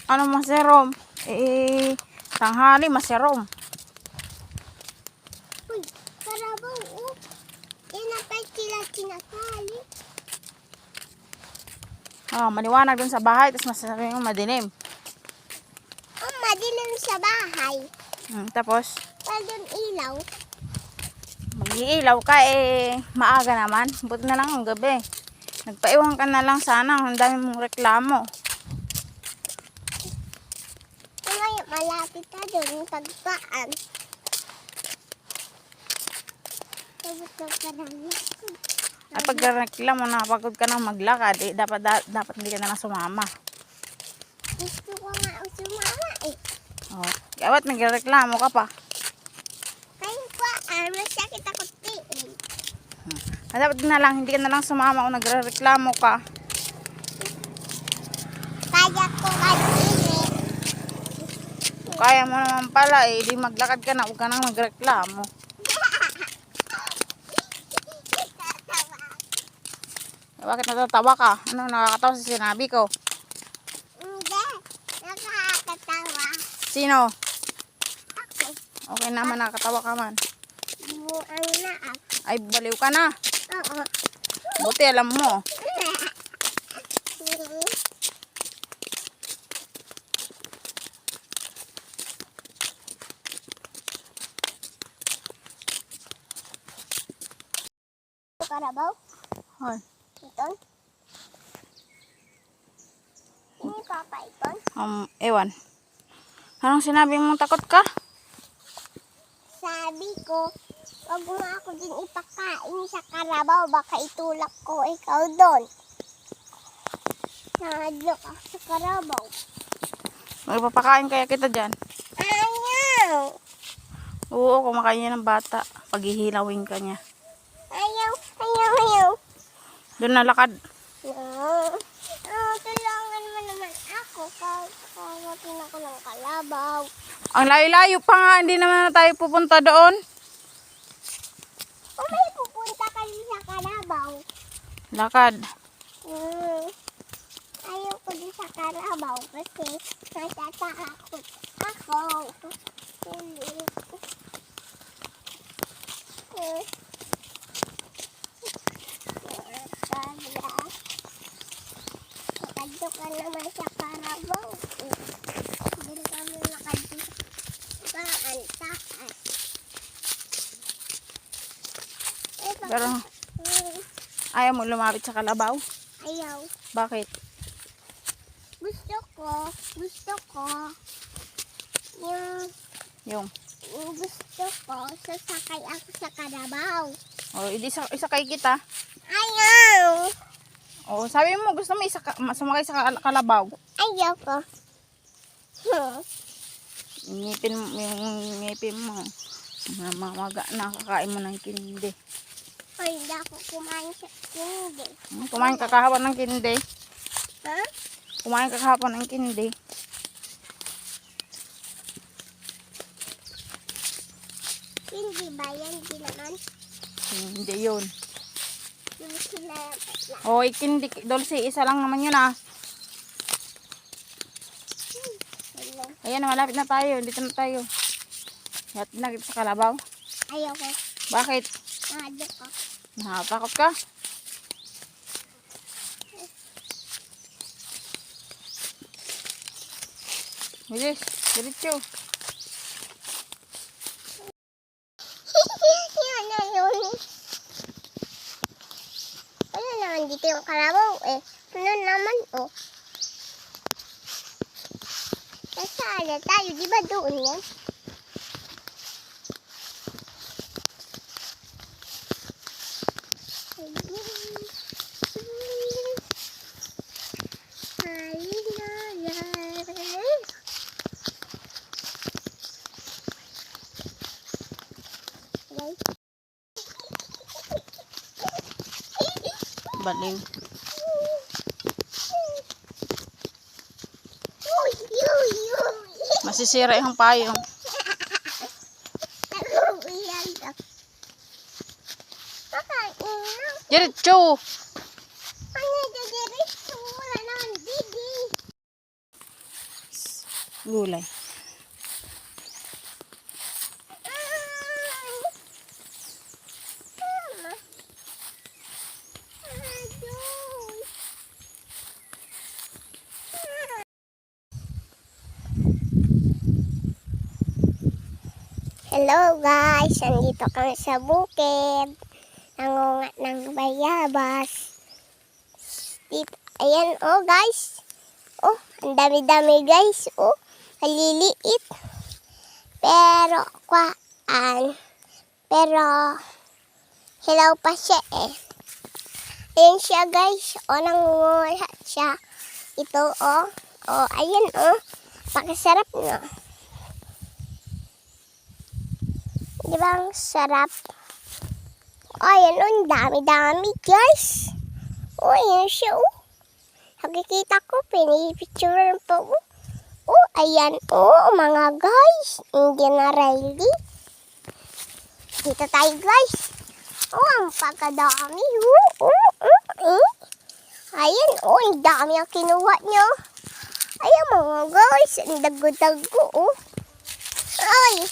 Ano maserom? Tanghali maserom. Uy, karabaw, oh. Inapay sila sinakali. Maliwanag dun sa bahay, tapos masasabi yung madilim. Oh, madilim sa bahay. Tapos, Pagod ilaw. mag-iilaw ka maaga naman. Buti na lang ang gabi. Nagpaiwan ka na lang sana. Ang dami mong reklamo. Ngayon, malapit na doon pagpaan. Sabot na parang At pag reklamo na pagod ka na maglakad, dapat hindi ka na lang sumama. gusto ko nga sumama eh. Dapat nagreklamo ka pa. Kaya paan, masakit ako tiin. Dapat na lang, hindi ka na lang sumama o nagreklamo ka. Kaya ko mag-init. Kaya mo naman pala di maglakad ka na, huwag ka nang magreklamo. Bakit natatawa ka? Ano nakakatawa sa sinabi ko? Hindi, nakakatawa. Sino? Ako, Okay naman, nakakatawa ka man. buang na ako. Ay, baliw ka na. Oo. Buti alam mo. Karabaw? Hoy. Iton? Ini papa iton? Ewan. Anong sinabi mong takot ka? Sabi ko, wag mo ako din ipakain sa karabaw. Baka itulak ko ikaw doon. Nahadlok ako sa karabaw. Magpapakain kaya kita dyan? Ayaw! Oo, kumakain niya ng bata. Paghihilawin ka niya. Ayaw! Ayaw! Ayaw! Doon nalakad. No. Tulungan mo naman ako. Kawatin ako ng kalabaw. Ang layo-layo pa nga, hindi naman na tayo pupunta doon. Kung may pupunta kayo sa kalabaw. Lakad. Ayaw ko din sa kalabaw kasi natatakot ako. Nakadyo ka naman sa kalabaw. Hindi kami nakadyo sa taas. Pero ayaw mo lumapit sa kalabaw? Ayaw. Bakit? Gusto ko, Yung. gusto ko, sasakay ako sa kalabaw. Hindi isakay kita. Ayaw! Sabi mo gusto mo sumakay sa kalabaw. Ayaw ko. Yung ngipin mo. Mamaga, nakakain mo ng kindi. Ay, hindi ako kumain sa hindi. Kumain ka kahapon ng kindi. Ha? Kumain ka kahapon ng kindi. Hindi ba yan? Hindi naman. Hindi yun. Yung sinapit lang. Kindi. Dulce, isa lang naman yun ah. Ayan, malapit na tayo. Dito na tayo. Hatid na kita sa kalabaw. Ayaw ko. Bakit? Nahadyo ko. Nakatakot ka? Bilis, diretso. Yan na yun. Ano naman dito yung kalabaw eh. Ano naman oh. Kasala tayo. Di ba doon yan? Baliw. Masisira yung payong. Diretso. gulay. Hello guys, nandito kami sa bukid. Nangungat ng bayabas. Dito, ayan oh guys. Oh, ang dami-dami guys. Oh, haliliit. Pero, pero, hilaw pa siya eh. Ayan siya guys. Oh, nangunguha siya. Ito oh. Oh, ayan oh. Pakasarap na. Di ba ang sarap? Oh, ayan oh, ang dami-dami guys. Oh, ayan siya oh. Nakikita ko, pinipicturean po. Oh, ayan oh, mga guys. Hindi na Riley. Dito tayo guys. Oh, ang pagkadami. Ayan oh, ang dami ang kinuha niyo. Ayan mga guys, ang dago-dago oh. Ay,